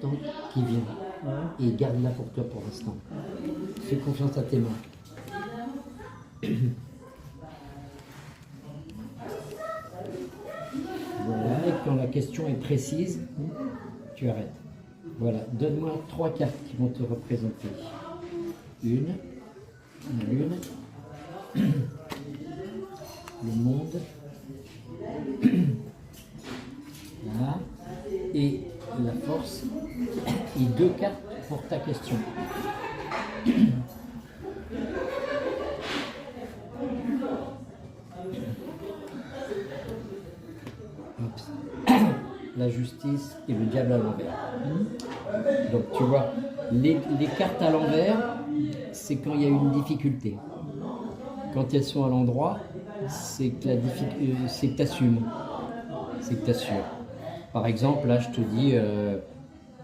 importante qui vient. Ouais. Et garde-la pour toi pour l'instant. Fais confiance à tes mains. Voilà, et quand la question est précise, tu arrêtes. Voilà, donne-moi 3 cartes qui vont te représenter. Une, la lune, le monde, voilà, et la force, et 2 cartes pour ta question. La justice et le diable à l'envers. Donc tu vois, les cartes à l'envers, c'est quand il y a une difficulté. Quand elles sont à l'endroit, c'est que tu assumes, c'est que tu assures. Par exemple, là je te dis,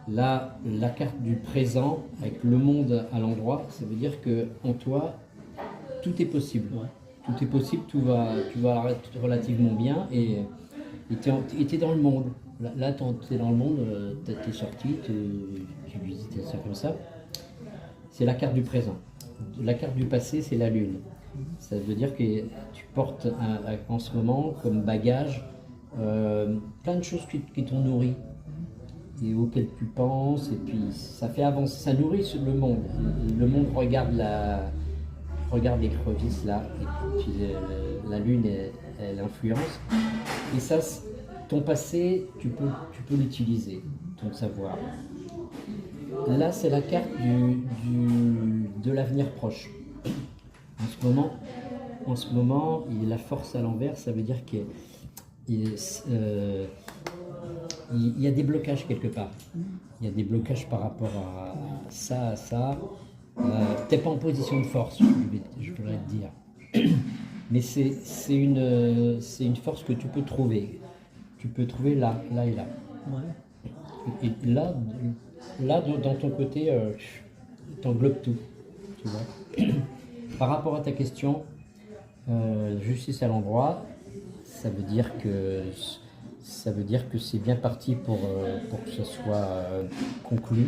là, la carte du présent avec le monde à l'endroit, ça veut dire que en toi, tout est possible. Tout est possible, tu vas être relativement bien et tu es dans le monde. Là, tu es dans le monde, tu es sorti, tu visites ça comme ça. C'est la carte du présent. La carte du passé, c'est la lune. Ça veut dire que tu portes en ce moment comme bagage plein de choses qui t'ont nourri et auxquelles tu penses, et puis ça fait avancer, ça nourrit le monde. Le monde regarde regarde les crevisses là, et puis la lune elle influence. Et ça, ton passé, tu peux l'utiliser, ton savoir. Là, c'est la carte de l'avenir proche. En ce moment, il la force à l'envers, ça veut dire qu'il y a des blocages quelque part. Il y a des blocages par rapport à ça, à ça. Tu n'es pas en position de force, je voudrais te dire. Mais c'est une force que tu peux trouver. Tu peux trouver là et là. Ouais. Et là dans ton côté, t'englobes tout. Tu vois. Par rapport à ta question, justice à l'endroit, ça veut dire que c'est bien parti pour que ce soit conclu,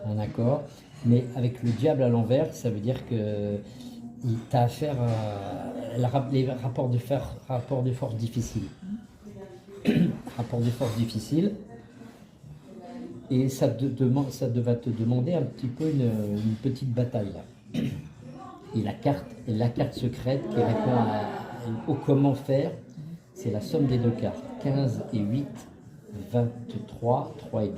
un accord. Mais avec le diable à l'envers, ça veut dire que tu as affaire à les rapports de force difficiles. Rapport de force difficile, et ça va te demander un petit peu une petite bataille là. Et la carte secrète qui répond au comment faire, c'est la somme des 2 cartes, 15 et 8, 23, 3 et 2.